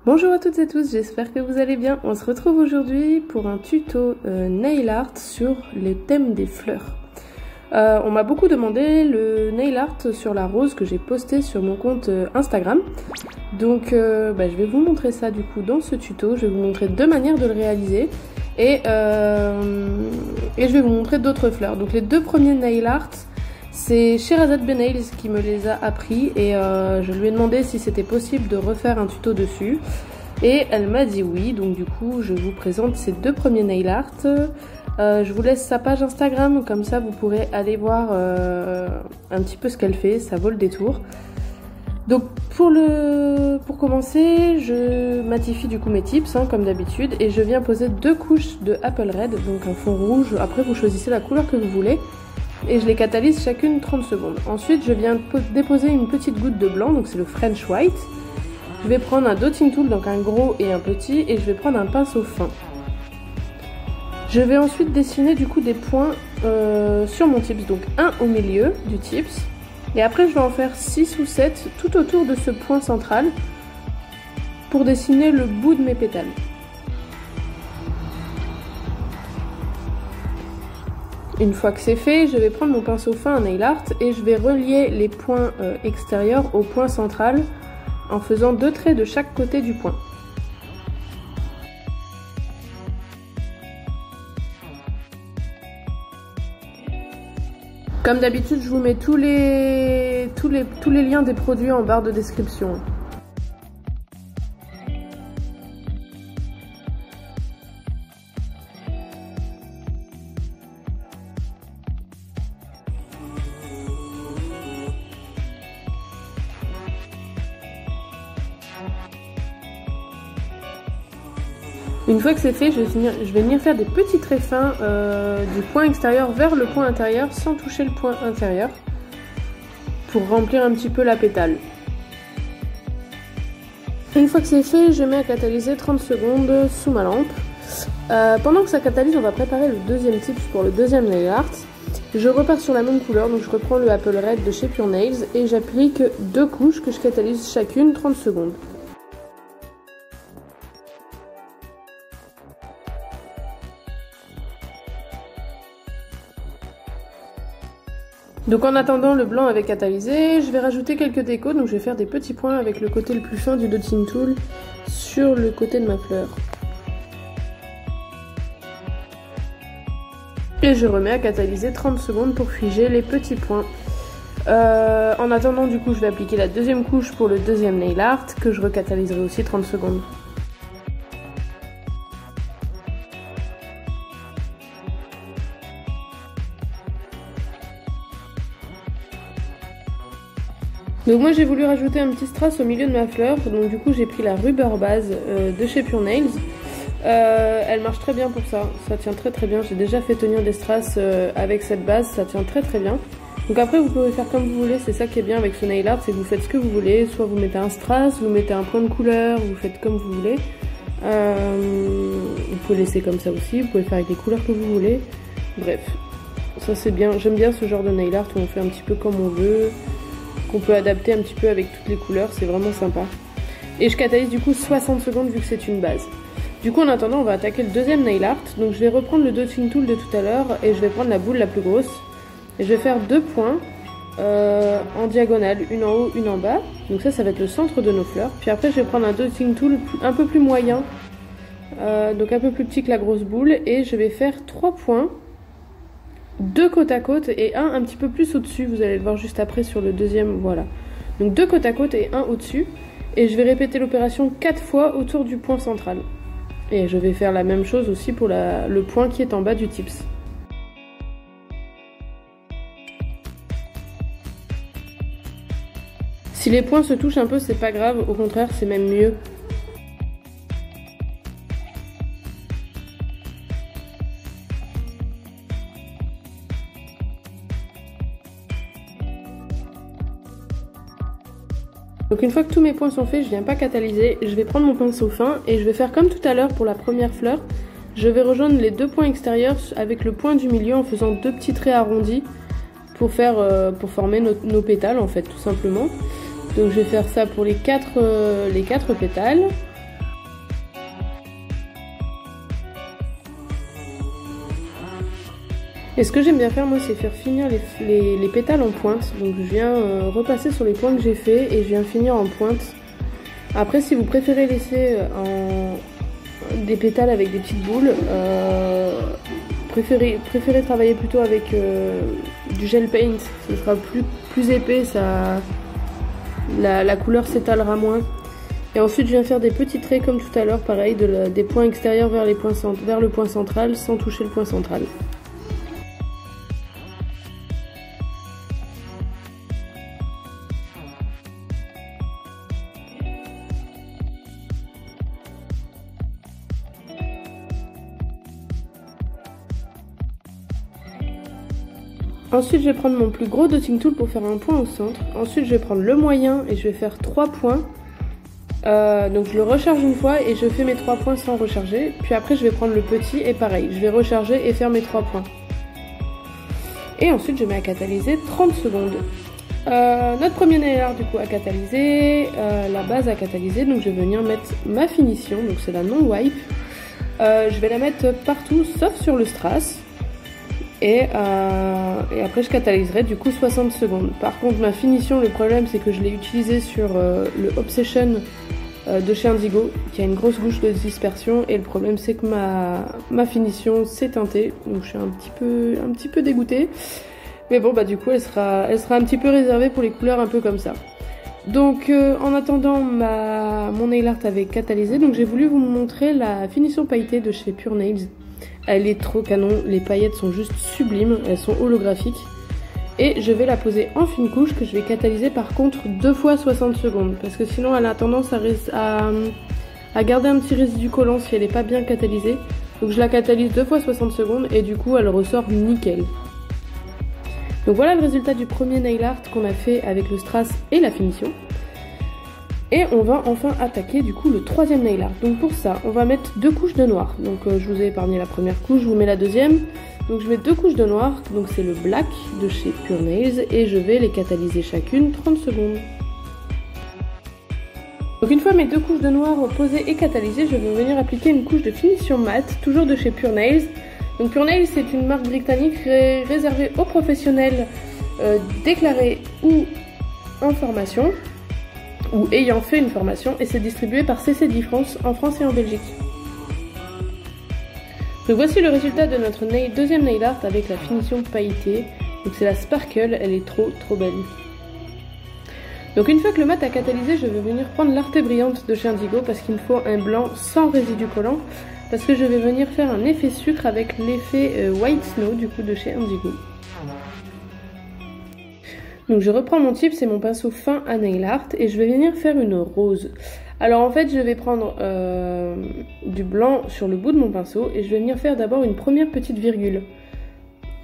Bonjour à toutes et tous, j'espère que vous allez bien. On se retrouve aujourd'hui pour un tuto nail art sur le thème des fleurs. On m'a beaucoup demandé le nail art sur la rose que j'ai posté sur mon compte Instagram. Donc je vais vous montrer ça du coup dans ce tuto. Je vais vous montrer deux manières de le réaliser et je vais vous montrer d'autres fleurs. Donc les deux premiers nail art, c'est Sherazade Benails qui me les a appris et je lui ai demandé si c'était possible de refaire un tuto dessus et elle m'a dit oui. Donc du coup je vous présente ces deux premiers nail art. Je vous laisse sa page Instagram, comme ça vous pourrez aller voir un petit peu ce qu'elle fait, ça vaut le détour. Donc pour commencer, je matifie du coup mes tips comme d'habitude et je viens poser deux couches de Apple Red, donc un fond rouge. Après vous choisissez la couleur que vous voulez. Et je les catalyse chacune 30 secondes. Ensuite, je viens déposer une petite goutte de blanc, donc c'est le French White. Je vais prendre un dotting tool, donc un gros et un petit, et je vais prendre un pinceau fin. Je vais ensuite dessiner du coup des points sur mon tips, donc un au milieu du tips. Et après, je vais en faire 6 ou 7 tout autour de ce point central pour dessiner le bout de mes pétales. Une fois que c'est fait, je vais prendre mon pinceau fin à nail art et je vais relier les points extérieurs au point central en faisant deux traits de chaque côté du point. Comme d'habitude, je vous mets tous les liens des produits en barre de description. Une fois que c'est fait, je vais venir faire des petits traits fins du point extérieur vers le point intérieur sans toucher le point intérieur pour remplir un petit peu la pétale. Une fois que c'est fait, je mets à catalyser 30 secondes sous ma lampe. Pendant que ça catalyse, on va préparer le deuxième tips pour le deuxième nail art. Je repars sur la même couleur, donc je reprends le Apple Red de chez Pure Nails et j'applique deux couches que je catalyse chacune 30 secondes. Donc en attendant le blanc avec catalysé, je vais rajouter quelques décos, donc je vais faire des petits points avec le côté le plus fin du dotting tool sur le côté de ma fleur. Et je remets à catalyser 30 secondes pour figer les petits points. En attendant du coup je vais appliquer la deuxième couche pour le deuxième nail art que je recatalyserai aussi 30 secondes. Donc moi j'ai voulu rajouter un petit strass au milieu de ma fleur, donc du coup j'ai pris la Rubber Base de chez Pure Nails. Elle marche très bien pour ça, ça tient très bien, j'ai déjà fait tenir des strass avec cette base, ça tient très bien. Donc après vous pouvez faire comme vous voulez, c'est ça qui est bien avec ce nail art, c'est que vous faites ce que vous voulez, soit vous mettez un strass, vous mettez un point de couleur, vous faites comme vous voulez. Vous pouvez laisser comme ça aussi, vous pouvez faire avec les couleurs que vous voulez, bref. Ça c'est bien, j'aime bien ce genre de nail art où on fait un petit peu comme on veut. On peut adapter un petit peu avec toutes les couleurs, c'est vraiment sympa. Et je catalyse du coup 60 secondes vu que c'est une base. Du coup en attendant on va attaquer le deuxième nail art. Donc je vais reprendre le dotting tool de tout à l'heure et je vais prendre la boule la plus grosse. Et je vais faire deux points en diagonale, une en haut, une en bas. Donc ça va être le centre de nos fleurs. Puis après je vais prendre un dotting tool un peu plus moyen, donc un peu plus petit que la grosse boule. Et je vais faire trois points. Deux côte à côte et un petit peu plus au-dessus, vous allez le voir juste après sur le deuxième, voilà. Donc deux côte à côte et un au-dessus. Et je vais répéter l'opération 4 fois autour du point central. Et je vais faire la même chose aussi pour le point qui est en bas du tips. Si les points se touchent un peu, c'est pas grave, au contraire c'est même mieux. Donc une fois que tous mes points sont faits, je viens pas catalyser, je vais prendre mon pinceau fin et je vais faire comme tout à l'heure pour la première fleur. Je vais rejoindre les deux points extérieurs avec le point du milieu en faisant deux petits traits arrondis pour former nos pétales en fait tout simplement. Donc je vais faire ça pour les quatre pétales. Et ce que j'aime bien faire moi, c'est faire finir les pétales en pointe. Donc je viens repasser sur les points que j'ai fait et je viens finir en pointe. Après, si vous préférez laisser des pétales avec des petites boules, préférez travailler plutôt avec du gel paint. Ce sera plus épais, la couleur s'étalera moins. Et ensuite, je viens faire des petits traits comme tout à l'heure, pareil, des points extérieurs vers le point central sans toucher le point central. Ensuite, je vais prendre mon plus gros dotting tool pour faire un point au centre. Ensuite, je vais prendre le moyen et je vais faire 3 points. Donc je le recharge une fois et je fais mes 3 points sans recharger. Puis après, je vais prendre le petit et pareil, je vais recharger et faire mes 3 points. Et ensuite, je mets à catalyser 30 secondes. Notre premier nail art du coup à catalyser, la base à catalyser. Donc je vais venir mettre ma finition, donc c'est la non-wipe. Je vais la mettre partout sauf sur le strass. Et après je catalyserai du coup 60 secondes. Par contre ma finition, le problème c'est que je l'ai utilisé sur le Obsession de chez Indigo qui a une grosse couche de dispersion et le problème c'est que ma finition s'est teintée. Donc je suis un petit peu dégoûtée. Mais bon bah du coup elle sera un petit peu réservée pour les couleurs un peu comme ça. Donc en attendant mon nail art avait catalysé, donc j'ai voulu vous montrer la finition pailletée de chez Pure Nails. Elle est trop canon, les paillettes sont juste sublimes, elles sont holographiques. Et je vais la poser en fine couche que je vais catalyser par contre 2 fois 60 secondes. Parce que sinon elle a tendance à garder un petit résidu collant si elle n'est pas bien catalysée. Donc je la catalyse 2 fois 60 secondes et du coup elle ressort nickel. Donc voilà le résultat du premier nail art qu'on a fait avec le strass et la finition. Et on va enfin attaquer du coup le troisième nail art. Donc pour ça, on va mettre 2 couches de noir. Donc je vous ai épargné la première couche, je vous mets la deuxième. Donc je mets 2 couches de noir, donc c'est le black de chez Pure Nails et je vais les catalyser chacune 30 secondes. Donc une fois mes 2 couches de noir posées et catalysées, je vais venir appliquer une couche de finition mat, toujours de chez Pure Nails. Donc Pure Nails c'est une marque britannique réservée aux professionnels déclarés ou en formation, ou ayant fait une formation, et c'est distribué par CCD France en France et en Belgique. Donc voici le résultat de notre deuxième nail art avec la finition pailletée. Donc c'est la Sparkle, elle est trop belle. Donc une fois que le mat a catalysé, je vais venir prendre l'Arte Brillante de chez Indigo parce qu'il me faut un blanc sans résidu collant. Parce que je vais venir faire un effet sucre avec l'effet White Snow du coup de chez Indigo. Donc je reprends mon tip, c'est mon pinceau fin à nail art et je vais venir faire une rose. Alors en fait je vais prendre du blanc sur le bout de mon pinceau et je vais venir faire d'abord une première petite virgule.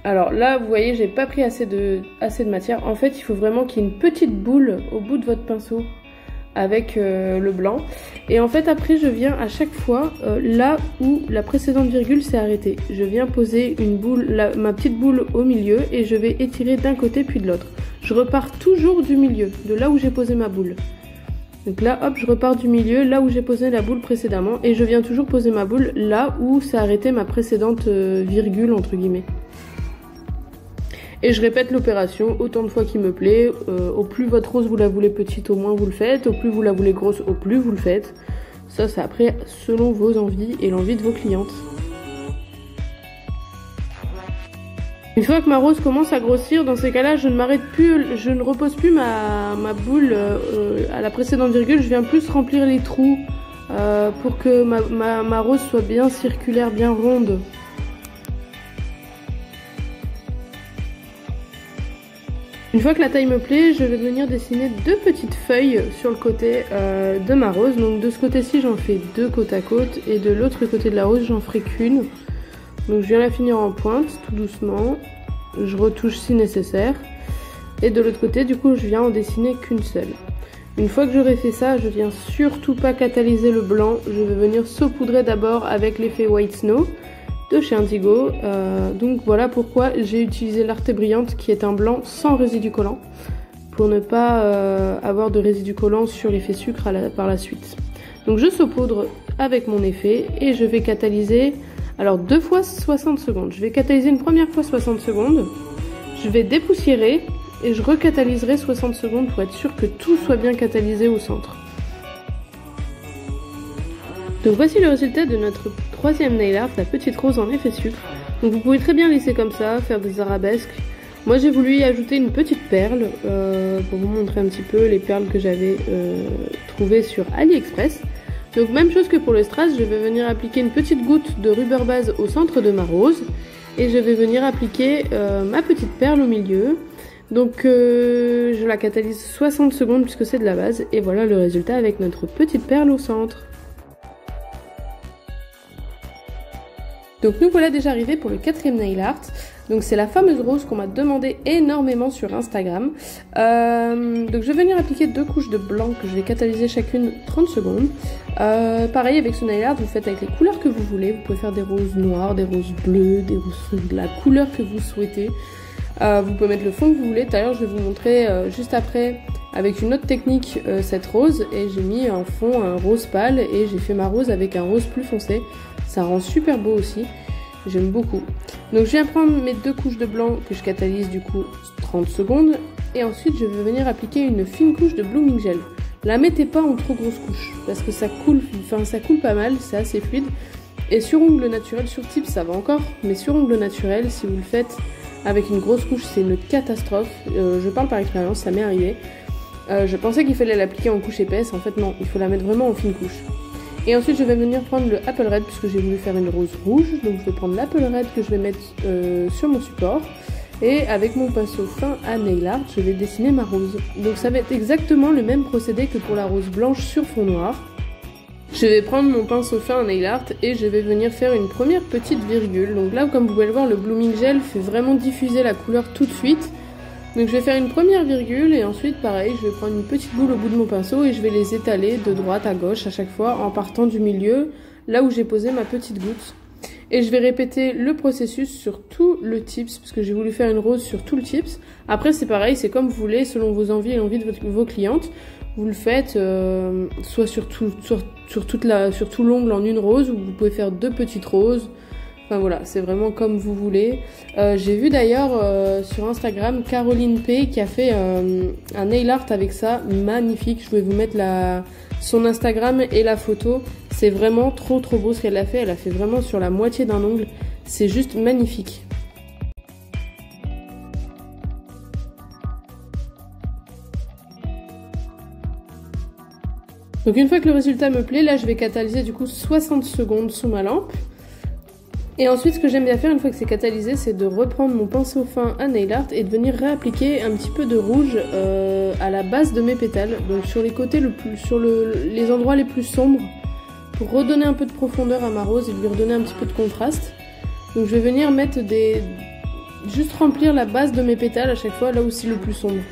Alors là vous voyez j'ai pas pris assez de matière. En fait il faut vraiment qu'il y ait une petite boule au bout de votre pinceau avec le blanc. Et en fait après je viens à chaque fois là où la précédente virgule s'est arrêtée. Je viens poser une boule, ma petite boule au milieu et je vais étirer d'un côté puis de l'autre. Je repars toujours du milieu, de là où j'ai posé ma boule. Donc là, hop, je repars du milieu, là où j'ai posé la boule précédemment. Et je viens toujours poser ma boule là où s'est arrêtée ma précédente virgule, entre guillemets. Et je répète l'opération autant de fois qu'il me plaît. Au plus votre rose vous la voulez petite, au moins vous le faites. Au plus vous la voulez grosse, au plus vous le faites. Ça, c'est après selon vos envies et l'envie de vos clientes. Une fois que ma rose commence à grossir, dans ces cas-là, je ne m'arrête plus, je ne repose plus ma boule à la précédente virgule. Je viens plus remplir les trous pour que ma rose soit bien circulaire, bien ronde. Une fois que la taille me plaît, je vais venir dessiner 2 petites feuilles sur le côté de ma rose. Donc de ce côté-ci, j'en fais 2 côte à côte et de l'autre côté de la rose, j'en ferai qu'une. Donc je viens la finir en pointe, tout doucement. Je retouche si nécessaire. Et de l'autre côté, du coup, je viens en dessiner qu'une seule. Une fois que j'aurai fait ça, je viens surtout pas catalyser le blanc. Je vais venir saupoudrer d'abord avec l'effet White Snow de chez Indigo. Donc voilà pourquoi j'ai utilisé l'Arte Brillante qui est un blanc sans résidu collant. Pour ne pas avoir de résidu collant sur l'effet sucre par la suite. Donc je saupoudre avec mon effet et je vais catalyser Alors 2 fois 60 secondes. Je vais catalyser une première fois 60 secondes. Je vais dépoussiérer et je recatalyserai 60 secondes pour être sûr que tout soit bien catalysé au centre. Donc voici le résultat de notre troisième nail art, la petite rose en effet sucre. Donc vous pouvez très bien laisser comme ça, faire des arabesques. Moi j'ai voulu y ajouter une petite perle pour vous montrer un petit peu les perles que j'avais trouvées sur AliExpress. Donc même chose que pour le strass, je vais venir appliquer une petite goutte de rubber base au centre de ma rose. Et je vais venir appliquer ma petite perle au milieu. Donc je la catalyse 60 secondes puisque c'est de la base. Et voilà le résultat avec notre petite perle au centre. Donc nous voilà déjà arrivés pour le quatrième nail art. Donc c'est la fameuse rose qu'on m'a demandé énormément sur Instagram. Donc je vais venir appliquer 2 couches de blanc que je vais catalyser chacune 30 secondes. Pareil avec ce nail art, vous faites avec les couleurs que vous voulez. Vous pouvez faire des roses noires, des roses bleues, des roses de la couleur que vous souhaitez. Vous pouvez mettre le fond que vous voulez. D'ailleurs je vais vous montrer juste après avec une autre technique cette rose. Et j'ai mis en fond un rose pâle et j'ai fait ma rose avec un rose plus foncé. Ça rend super beau aussi, j'aime beaucoup. Donc je viens prendre mes 2 couches de blanc que je catalyse du coup 30 secondes. Et ensuite je vais venir appliquer une fine couche de blooming gel. La mettez pas en trop grosse couche parce que ça coule, ça coule pas mal, c'est assez fluide. Et sur ongle naturel, sur type ça va encore, mais sur ongle naturel, si vous le faites avec une grosse couche, c'est une catastrophe. Je parle par expérience, ça m'est arrivé. Je pensais qu'il fallait l'appliquer en couche épaisse, en fait non, il faut la mettre vraiment en fine couche. Et ensuite je vais venir prendre le Apple Red puisque j'ai voulu faire une rose rouge. Donc je vais prendre l'Apple Red que je vais mettre sur mon support. Et avec mon pinceau fin à nail art, je vais dessiner ma rose. Donc ça va être exactement le même procédé que pour la rose blanche sur fond noir. Je vais prendre mon pinceau fin à nail art et je vais venir faire une première petite virgule. Donc là comme vous pouvez le voir, le blooming gel fait vraiment diffuser la couleur tout de suite. Donc je vais faire une première virgule et ensuite pareil, je vais prendre une petite boule au bout de mon pinceau et je vais les étaler de droite à gauche à chaque fois en partant du milieu, là où j'ai posé ma petite goutte. Et je vais répéter le processus sur tout le tips, parce que j'ai voulu faire une rose sur tout le tips. Après c'est pareil, c'est comme vous voulez, selon vos envies et l'envie de vos clientes. Vous le faites soit sur tout l'ongle en une rose, ou vous pouvez faire 2 petites roses. Enfin voilà, c'est vraiment comme vous voulez. J'ai vu d'ailleurs sur Instagram Caroline P qui a fait un nail art avec ça, magnifique. Je vais vous mettre son Instagram et la photo. C'est vraiment trop beau ce qu'elle a fait. Elle a fait vraiment sur la moitié d'un ongle. C'est juste magnifique. Donc une fois que le résultat me plaît, là je vais catalyser du coup 60 secondes sous ma lampe. Et ensuite, ce que j'aime bien faire une fois que c'est catalysé, c'est de reprendre mon pinceau fin à nail art et de venir réappliquer un petit peu de rouge à la base de mes pétales, donc sur les côtés, les endroits les plus sombres, pour redonner un peu de profondeur à ma rose et lui redonner un petit peu de contraste. Donc je vais venir mettre juste remplir la base de mes pétales à chaque fois, là où c'est le plus sombre.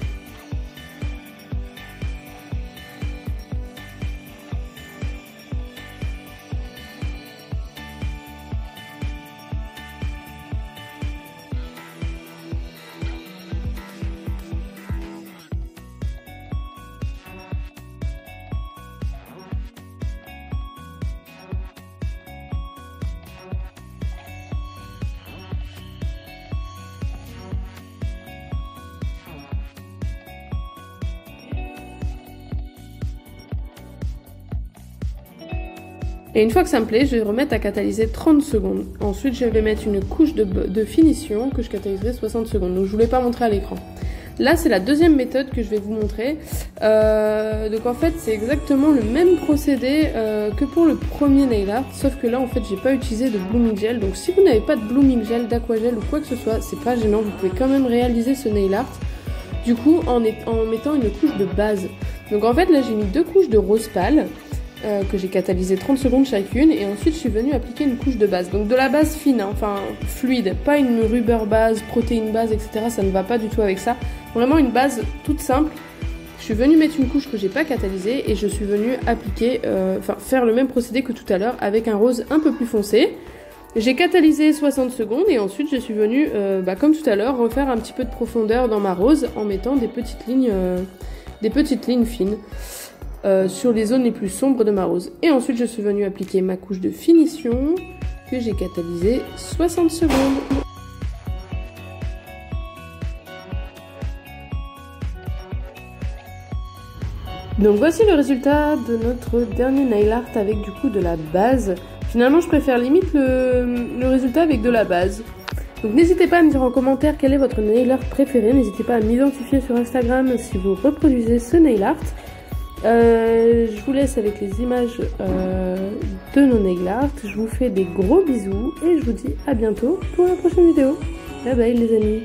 Et une fois que ça me plaît, je vais remettre à catalyser 30 secondes. Ensuite, je vais mettre une couche de finition que je catalyserai 60 secondes. Donc, je ne vous l'ai pas montré à l'écran. Là, c'est la deuxième méthode que je vais vous montrer. Donc, en fait, c'est exactement le même procédé que pour le premier nail art. Sauf que là, en fait, j'ai pas utilisé de blooming gel. Donc, si vous n'avez pas de blooming gel, d'aquagel ou quoi que ce soit, c'est pas gênant. Vous pouvez quand même réaliser ce nail art. Du coup, en mettant une couche de base. Donc, en fait, là, j'ai mis 2 couches de rose pâle. Que j'ai catalysé 30 secondes chacune, et ensuite je suis venue appliquer une couche de base, donc de la base fine, hein, enfin fluide, pas une rubber base, protéine base, etc. Ça ne va pas du tout avec ça, vraiment une base toute simple. Je suis venue mettre une couche que j'ai pas catalysée et je suis venue appliquer, faire le même procédé que tout à l'heure avec un rose un peu plus foncé. J'ai catalysé 60 secondes et ensuite je suis venue, comme tout à l'heure, refaire un petit peu de profondeur dans ma rose en mettant des petites lignes fines. Sur les zones les plus sombres de ma rose. Et ensuite je suis venue appliquer ma couche de finition que j'ai catalysé 60 secondes. Donc voici le résultat de notre dernier nail art avec du coup de la base. Finalement je préfère limite le résultat avec de la base. Donc n'hésitez pas à me dire en commentaire quel est votre nail art préféré. N'hésitez pas à m'identifier sur Instagram si vous reproduisez ce nail art. Je vous laisse avec les images de nos nail art. Je vous fais des gros bisous et je vous dis à bientôt pour la prochaine vidéo. Bye bye les amis.